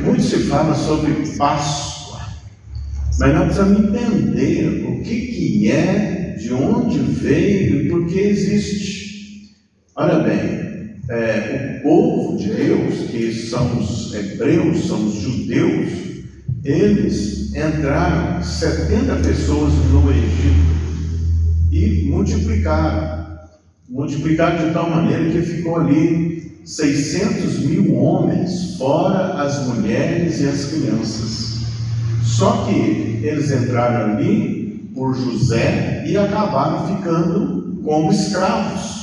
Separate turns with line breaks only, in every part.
Muito se fala sobre Páscoa, mas nós precisamos entender o que é, de onde veio e por que existe. Olha bem, o povo de Deus, que são os hebreus, são os judeus, eles entraram 70 pessoas no Egito e multiplicaram de tal maneira que ficou ali 600 mil homens, fora as mulheres e as crianças. Só que eles entraram ali por José e acabaram ficando como escravos.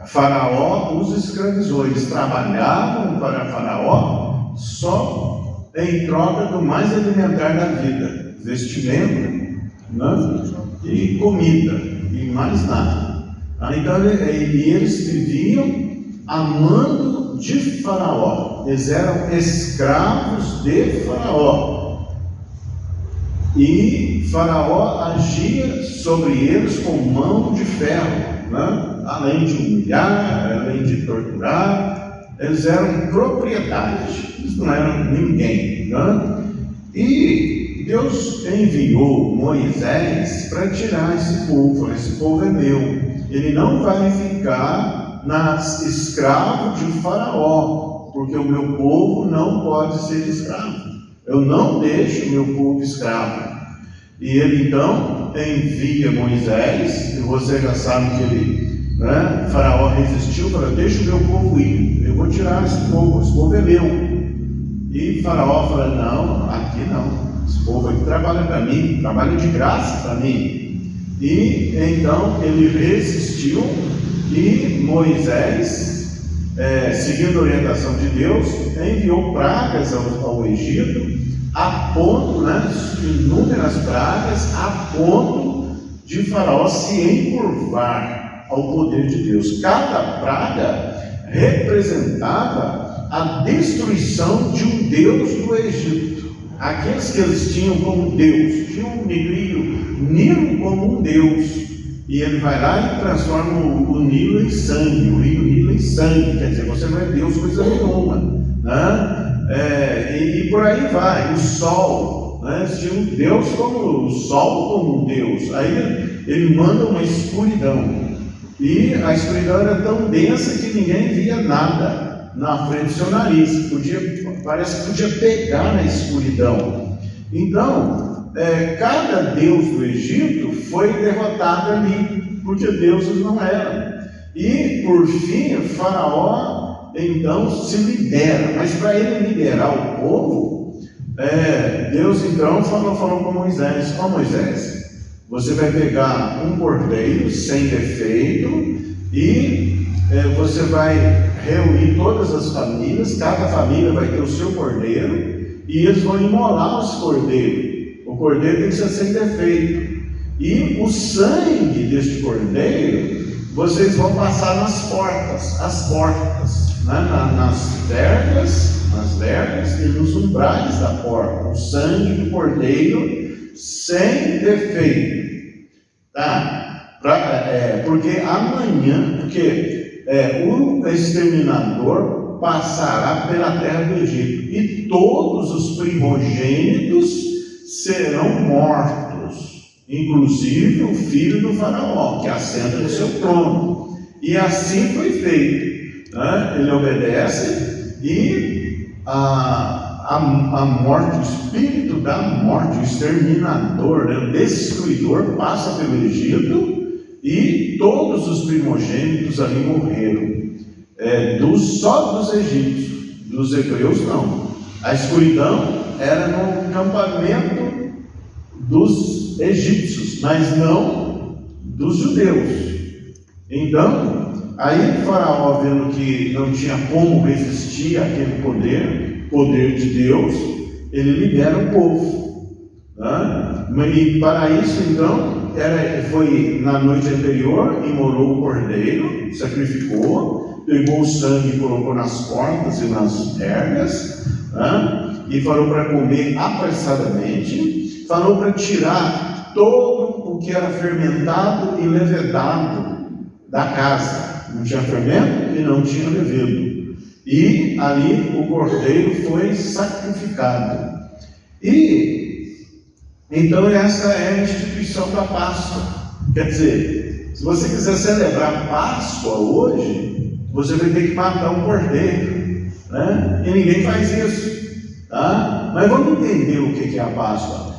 Faraó os escravizou, eles trabalhavam para Faraó só em troca do mais elementar da vida: vestimenta, né? E comida, e mais nada. Então eles viviam amando de Faraó, eles eram escravos de Faraó, e Faraó agia sobre eles com mão de ferro, né? Além de humilhar, além de torturar, eles eram propriedade, eles não eram ninguém, né? E Deus enviou Moisés para tirar esse povo. Esse povo é meu, ele não vai ficar escravo de Faraó, porque o meu povo não pode ser escravo. Eu não deixo o meu povo escravo. E ele então envia Moisés, e você já sabe que ele, né, Faraó resistiu, falou: deixa o meu povo ir, eu vou tirar esse povo é meu. E Faraó fala: não, aqui não, esse povo aqui trabalha para mim, trabalha de graça para mim. E então ele resistiu, e Moisés, seguindo a orientação de Deus, enviou pragas ao Egito, a ponto, né, inúmeras pragas, a ponto de Faraó se encurvar ao poder de Deus. Cada praga representava a destruição de um deus do Egito. Aqueles que eles tinham como Deus, tinham o Nilo como um Deus. E ele vai lá e transforma o Nilo em sangue, o rio Nilo em sangue, quer dizer, você não é Deus coisa nenhuma, né? E por aí vai. O sol, né? Tinha um Deus como o sol, como um Deus. Aí ele manda uma escuridão, e a escuridão era tão densa que ninguém via nada na frente do seu nariz, parece que podia pegar na escuridão. Então, cada deus do Egito foi derrotado ali, porque deuses não eram. E por fim, Faraó então se libera, mas para ele liberar o povo, Deus então falou com Moisés: ó Moisés, você vai pegar um cordeiro sem defeito, e você vai reunir todas as famílias, cada família vai ter o seu cordeiro, e eles vão imolar esse cordeiro. O cordeiro tem que ser sem defeito, e o sangue deste cordeiro vocês vão passar nas portas, né? nas vergas e nos umbrais da porta, o sangue do cordeiro sem defeito, tá? Porque amanhã, o exterminador passará pela terra do Egito, e todos os primogênitos serão mortos, inclusive o filho do Faraó, que assenta no seu trono. E assim foi feito, né? Ele obedece, e a morte, o espírito da morte, o exterminador, né, o destruidor, passa pelo Egito, e todos os primogênitos ali morreram, só dos egípcios, dos hebreus não. A escuridão era no campamento dos egípcios, mas não dos judeus. Então, aí Faraó, vendo que não tinha como resistir àquele poder de Deus, ele libera o povo, né? E para isso, então, foi na noite anterior, imolou o cordeiro, sacrificou, pegou o sangue e colocou nas portas e nas vergas, né? E falou para comer apressadamente, falou para tirar todo o que era fermentado e levedado da casa. Não tinha fermento e não tinha levedo. E ali o cordeiro foi sacrificado. E então essa é a instituição da Páscoa. Quer dizer, se você quiser celebrar Páscoa hoje, você vai ter que matar um cordeiro, né? E ninguém faz isso, tá? Mas vamos entender o que é a Páscoa.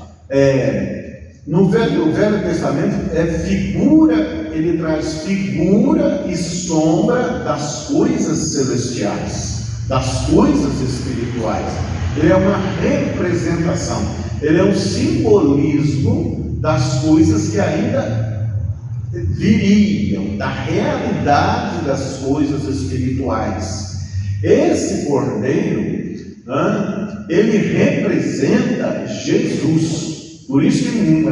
No Velho Testamento é figura, ele traz figura e sombra das coisas celestiais, das coisas espirituais. Ele é uma representação, ele é um simbolismo das coisas que ainda viriam, da realidade das coisas espirituais. Esse cordeiro, né, ele representa Jesus. Por isso que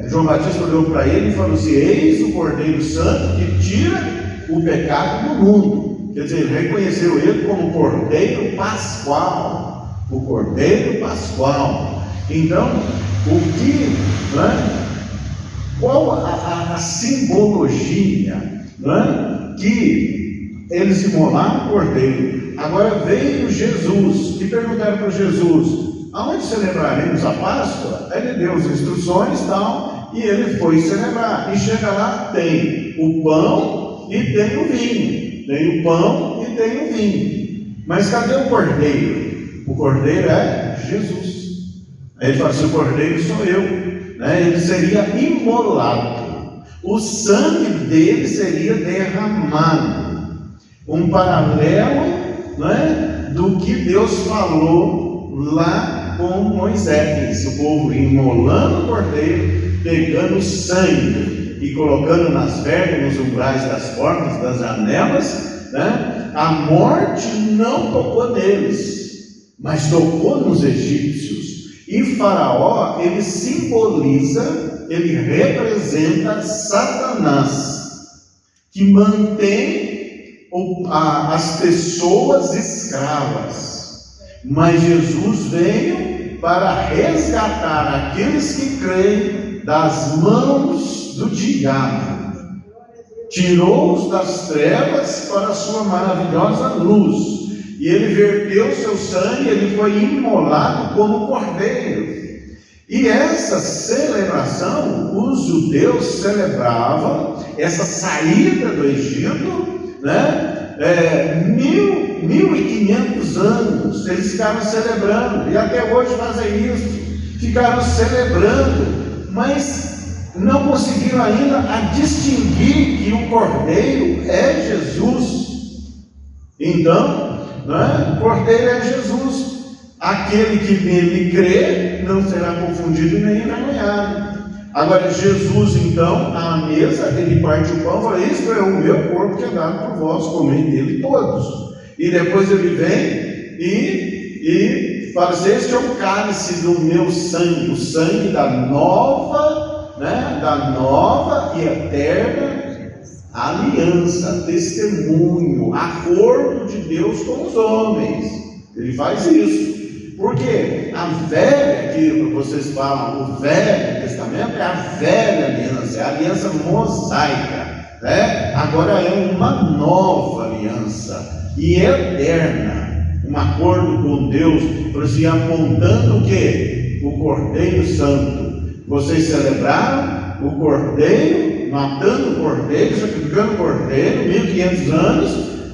João Batista olhou para ele e falou assim: eis o Cordeiro Santo que tira o pecado do mundo. Quer dizer, ele reconheceu ele como Cordeiro Pascual, o Cordeiro Pascual. Então, qual a simbologia, né, que eles imolaram o cordeiro? Agora veio Jesus e perguntaram para Jesus: aonde celebraremos a Páscoa? Ele deu as instruções e tal, e ele foi celebrar. E chega lá, tem o pão e tem o vinho. Tem o pão e tem o vinho. Mas cadê o cordeiro? O cordeiro é Jesus. Aí ele fala assim: o cordeiro sou eu, né? Ele seria imolado, o sangue dele seria derramado. Um paralelo, né, do que Deus falou lá com Moisés, o povo imolando o cordeiro, pegando sangue e colocando nas vergas, nos umbrais das portas, das janelas, né? A morte não tocou neles, mas tocou nos egípcios. E Faraó, ele simboliza, ele representa Satanás, que mantém as pessoas escravas. Mas Jesus veio para resgatar aqueles que creem das mãos do diabo. Tirou-os das trevas para a sua maravilhosa luz. E ele verteu seu sangue, ele foi imolado como cordeiro. E essa celebração, os judeus celebravam essa saída do Egito, né? 1500 anos eles ficaram celebrando, e até hoje fazem isso, ficaram celebrando, mas não conseguiram ainda a distinguir que o cordeiro é Jesus. Então, né, o cordeiro é Jesus. Aquele que nele crê não será confundido nem envergonhado. Agora Jesus, então, à mesa, ele parte o pão e fala: isto é o meu corpo que é dado por vós, comei dele todos. E depois ele vem e fala assim: este é o cálice do meu sangue, o sangue da nova, né, da nova e eterna aliança, testemunho, acordo de Deus com os homens. Ele faz isso. Porque a velha, que vocês falam, o Velho Testamento é a velha aliança, é a aliança mosaica, né? Agora é uma nova aliança e eterna, um acordo com Deus, por assim, apontando o quê? O Cordeiro Santo. Vocês celebraram o Cordeiro, matando o Cordeiro, sacrificando o Cordeiro, 1500 anos,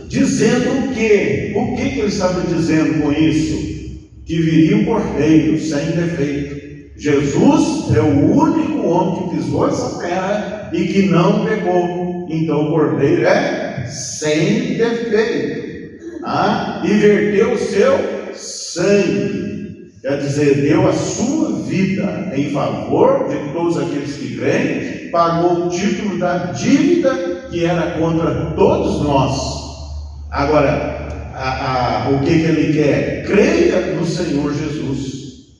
dizendo o quê? O que ele estava dizendo com isso? Que viria o Cordeiro sem defeito. Jesus é o único homem que pisou essa terra e que não pecou. Então o Cordeiro é sem defeito, e verteu o seu sangue, quer dizer, deu a sua vida em favor de todos aqueles que creem, pagou o título da dívida que era contra todos nós. Agora, o que ele quer? Creia no Senhor Jesus.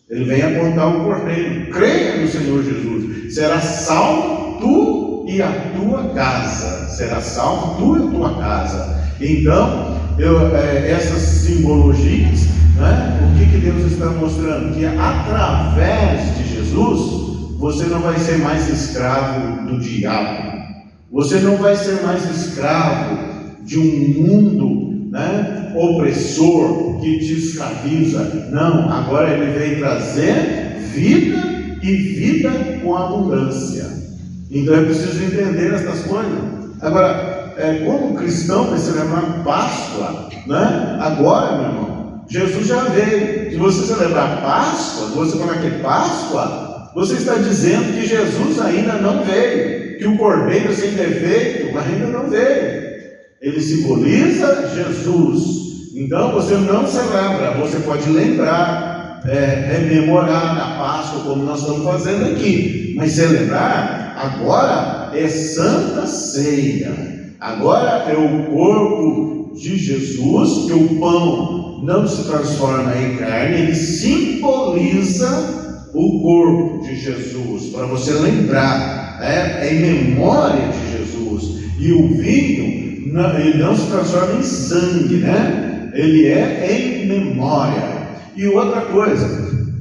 Ele vem apontar o cordeiro. Creia no Senhor Jesus. Será salvo tu e a tua casa. Será salvo tu e a tua casa. Então, essas simbologias, né, o que Deus está mostrando? Que através de Jesus, você não vai ser mais escravo do diabo. Você não vai ser mais escravo de um mundo, né, opressor que te escraviza. Não, agora ele veio trazer vida e vida com abundância. Então é preciso entender essas coisas. Agora, como cristão, vai celebrar Páscoa, né? Agora, meu irmão, Jesus já veio. Se você celebrar Páscoa, se você falar que é Páscoa, você está dizendo que Jesus ainda não veio, que o Cordeiro sem defeito ainda não veio. Ele simboliza Jesus. Então você não celebra, você pode lembrar, rememorar a Páscoa, como nós estamos fazendo aqui. Mas celebrar agora é Santa Ceia. Agora é o corpo de Jesus, que o pão não se transforma em carne, ele simboliza o corpo de Jesus, para você lembrar, é em memória de Jesus. E o vinho, ele não se transforma em sangue, né? Ele é em memória. E outra coisa,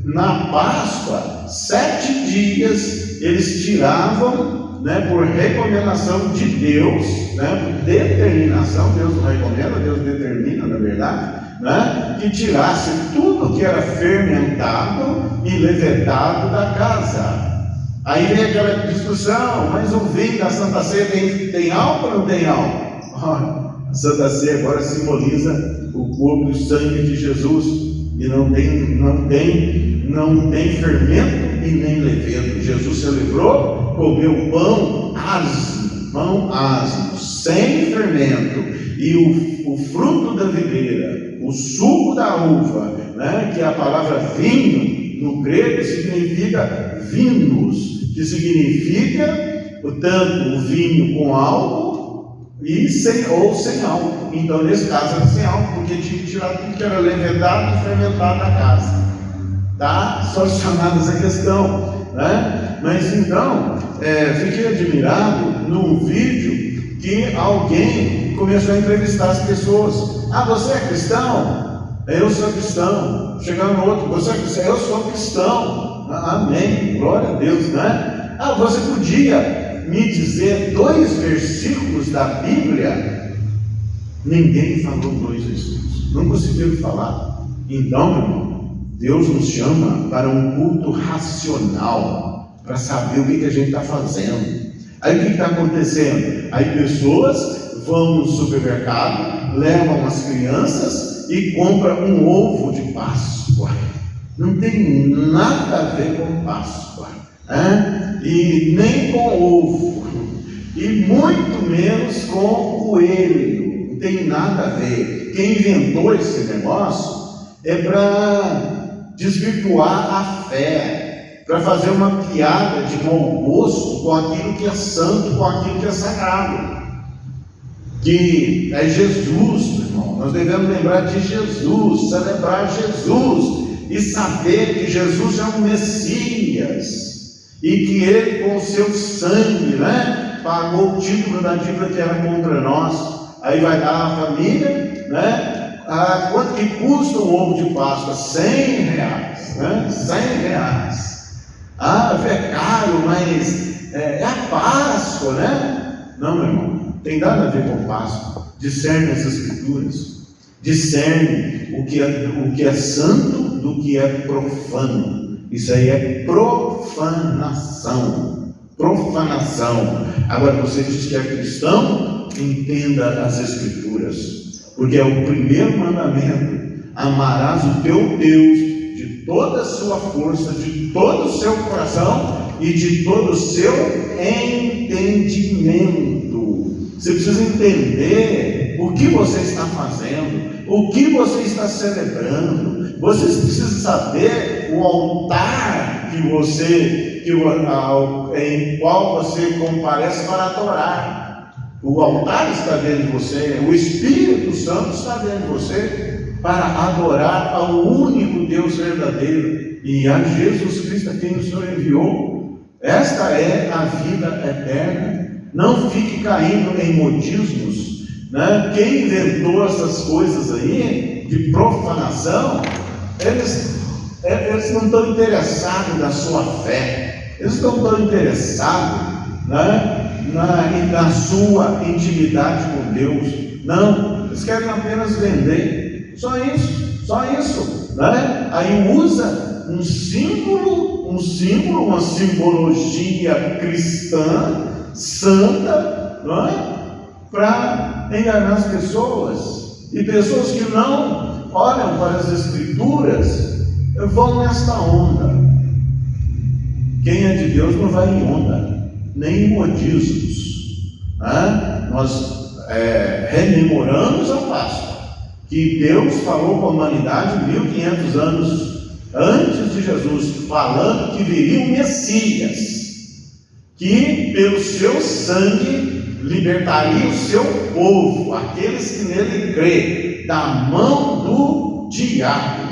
na Páscoa, 7 dias eles tiravam, né, por recomendação de Deus, né, por determinação, Deus não recomenda, Deus determina, na verdade, né, que tirasse tudo que era fermentado e levedado da casa. Aí vem aquela discussão, mas o vinho da Santa Ceia tem álcool ou não tem álcool? A Santa Ceia agora simboliza o corpo e o sangue de Jesus, e não tem fermento e nem levedo. Jesus celebrou, comeu pão ácido, sem fermento, e o fruto da videira, o suco da uva, né, que a palavra vinho no grego significa vinos, que significa, portanto, o vinho com álcool ou sem álcool. Então, nesse caso, era sem álcool, porque tinha que tirar tudo que era levedado e fermentado da casa. Está solucionada essa questão, né? Mas então, fiquei admirado num vídeo que alguém começou a entrevistar as pessoas. Ah, você é cristão? Eu sou cristão. Chegando no outro, você é cristão? Eu sou cristão. Amém, glória a Deus, né? Ah, você podia me dizer 2 versículos da Bíblia? Ninguém falou 2 versículos, não conseguiram falar. Então, meu irmão, Deus nos chama para um culto racional, para saber o que a gente está fazendo. Aí o que está acontecendo? Aí pessoas vão no supermercado, levam as crianças e compram um ovo de Páscoa. Não tem nada a ver com Páscoa, né? E nem com ovo, e muito menos com coelho. Não tem nada a ver. Quem inventou esse negócio é para desvirtuar a fé, para fazer uma piada de mau gosto com aquilo que é santo, com aquilo que é sagrado, que é Jesus, meu irmão. Nós devemos lembrar de Jesus, celebrar Jesus e saber que Jesus é um Messias e que Ele, com o seu sangue, né, pagou o título da dívida que era contra nós. Aí vai dar a família, né? Quanto que custa um ovo de Páscoa? R$100, né? R$100. É caro, mas é a Páscoa, né? Não, meu irmão, tem nada a ver com Páscoa. Discerne as Escrituras, discerne o que é santo do que é profano. Isso aí é profanação. Agora, você diz que é cristão, entenda as Escrituras, porque é o primeiro mandamento: amarás o teu Deus de toda a sua força, de todo o seu coração e de todo o seu entendimento. Você precisa entender o que você está fazendo, o que você está celebrando. Você precisa saber o altar em qual você comparece para adorar. O altar está dentro de você, o Espírito Santo está dentro de você para adorar ao único Deus verdadeiro e a Jesus Cristo, a quem o Senhor enviou. Esta é a vida eterna. Não fique caindo em modismos, né? Quem inventou essas coisas aí de profanação, eles não estão interessados na sua fé, eles não estão interessados, né, na sua intimidade com Deus. Não, eles querem apenas vender. Só isso, né? Aí usa um símbolo, uma simbologia cristã, santa, não é? Para enganar as pessoas. E pessoas que não olham para as Escrituras vão nesta onda. Quem é de Deus não vai em onda, nem em modismos, né? Nós rememoramos a Páscoa, que Deus falou com a humanidade 1500 anos antes de Jesus, falando que viria um Messias, que pelo seu sangue libertaria o seu povo, aqueles que nele crê, da mão do diabo,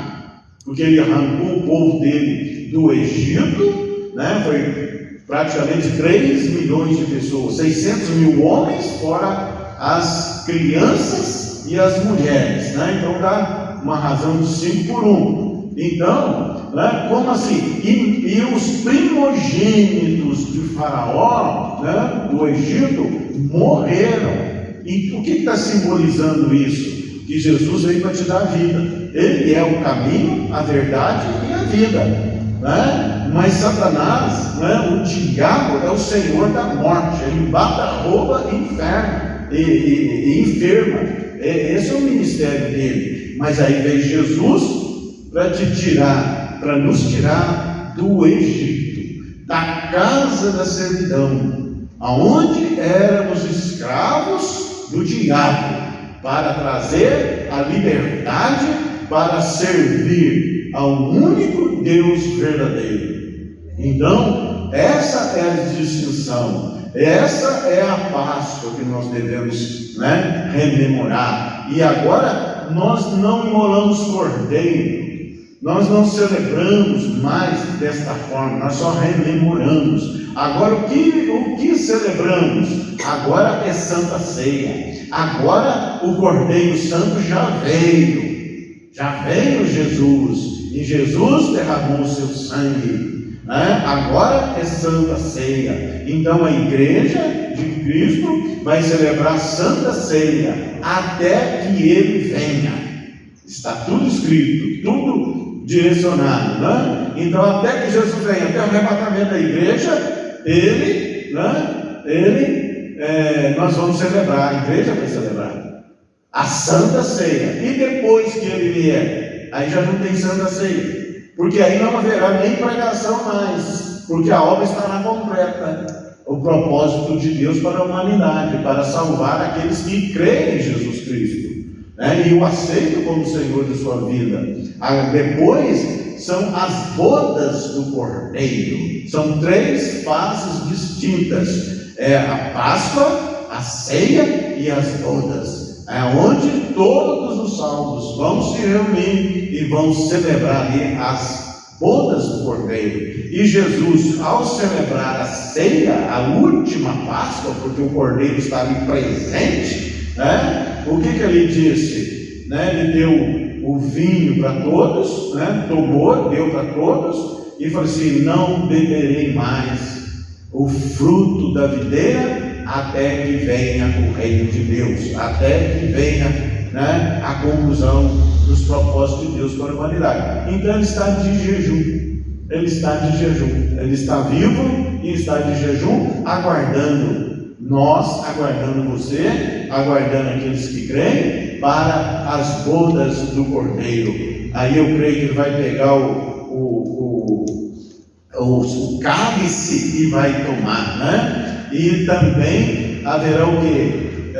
porque ele arrancou o povo dele do Egito, né? Foi praticamente 3 milhões de pessoas, 600 mil homens, fora as crianças e as mulheres, né? Então dá uma razão de 5 por 1. Então, né? Como assim? E os primogênitos de Faraó, né? Do Egito, morreram. E o que está simbolizando isso? Que Jesus veio para te dar a vida. Ele é o caminho, a verdade e a vida, né? Mas Satanás, né? O diabo é o senhor da morte. Ele mata, rouba, inferno e enferma. Esse é o ministério dele. Mas aí veio Jesus para te tirar, para nos tirar do Egito, da casa da servidão, aonde éramos escravos do diabo, para trazer a liberdade, para servir ao único Deus verdadeiro. Então, essa é a distinção. Essa é a Páscoa que nós devemos, né, rememorar. E agora nós não imolamos cordeiro, nós não celebramos mais desta forma, nós só rememoramos. Agora o que celebramos? Agora é Santa Ceia. Agora o Cordeiro Santo já veio Jesus, e Jesus derramou o seu sangue, né? Agora é Santa Ceia. Então a igreja de Cristo vai celebrar Santa Ceia até que Ele venha. Está tudo escrito, tudo direcionado, né? Então até que Jesus venha, até o arrebatamento da igreja, nós vamos celebrar, a igreja vai celebrar a Santa Ceia. E depois que Ele vier, aí já não tem Santa Ceia, porque aí não haverá nem pregação mais, porque a obra estará completa. O propósito de Deus para a humanidade, para salvar aqueles que creem em Jesus Cristo, né? E o aceitam como Senhor de sua vida. Depois são as bodas do Cordeiro. São 3 fases distintas: a Páscoa, a ceia e as bodas, onde todos os salvos vão se reunir e vão celebrar ali as bodas do Cordeiro. E Jesus, ao celebrar a ceia, a última Páscoa, porque o Cordeiro está ali presente, né? O que Ele disse? Né? Ele deu o vinho para todos, né? Tomou, deu para todos, e falou assim: não beberei mais o fruto da videira até que venha o reino de Deus, até que venha, né, a conclusão dos propósitos de Deus para a humanidade. Então Ele está de jejum. Ele está de jejum. Ele está vivo e está de jejum, aguardando nós, aguardando você, aguardando aqueles que creem, para as bodas do Cordeiro. Aí eu creio que Ele vai pegar o cálice e vai tomar, né? E também haverá o que?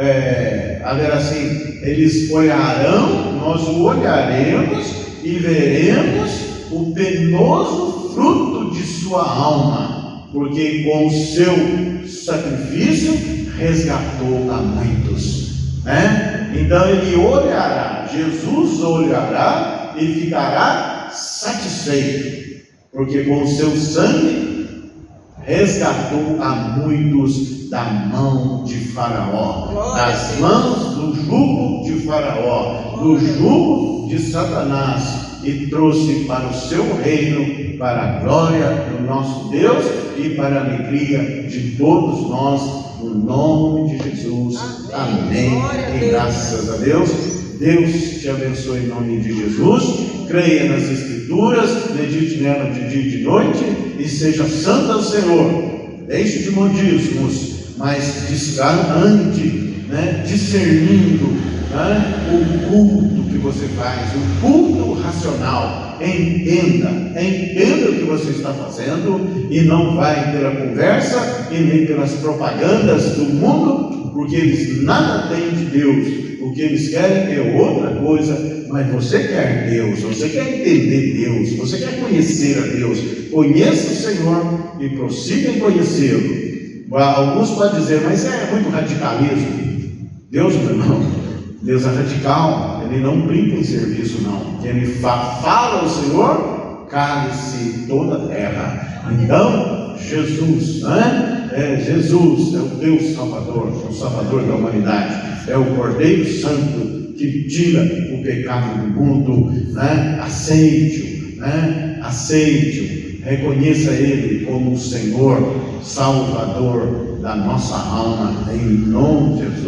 Haverá assim: eles olharão, nós o olharemos e veremos o penoso fruto de sua alma, porque com o seu sacrifício resgatou a muitos, né? Então Ele olhará, Jesus olhará e ficará satisfeito, porque com o seu sangue resgatou a muitos da mão de Faraó, das mãos do jugo de Faraó, do jugo de Satanás, e trouxe para o seu reino, para a glória do nosso Deus e para a alegria de todos nós, no nome de Jesus. Amém. E graças a Deus. Deus te abençoe em nome de Jesus. Creia nas Escrituras, medite nela de dia e de noite e seja santo ao Senhor. Deixe de modismos, mas ande, discernindo, o culto que você faz, o culto racional. Entenda o que você está fazendo e não vai pela conversa e nem pelas propagandas do mundo, porque eles nada têm de Deus. O que eles querem é outra coisa, mas você quer Deus, você quer entender Deus, você quer conhecer a Deus. Conheça o Senhor e prossiga em conhecê-lo. Alguns podem dizer, mas é muito radicalismo. Deus, meu irmão, Deus é radical, Ele não brinca em serviço, não. Ele fala ao Senhor, cale-se toda a terra. Então, Jesus, Jesus é o Deus Salvador, o Salvador da humanidade. É o Cordeiro Santo que tira o pecado do mundo. Aceite-o, reconheça Ele como o Senhor, Salvador da nossa alma, em nome de Jesus.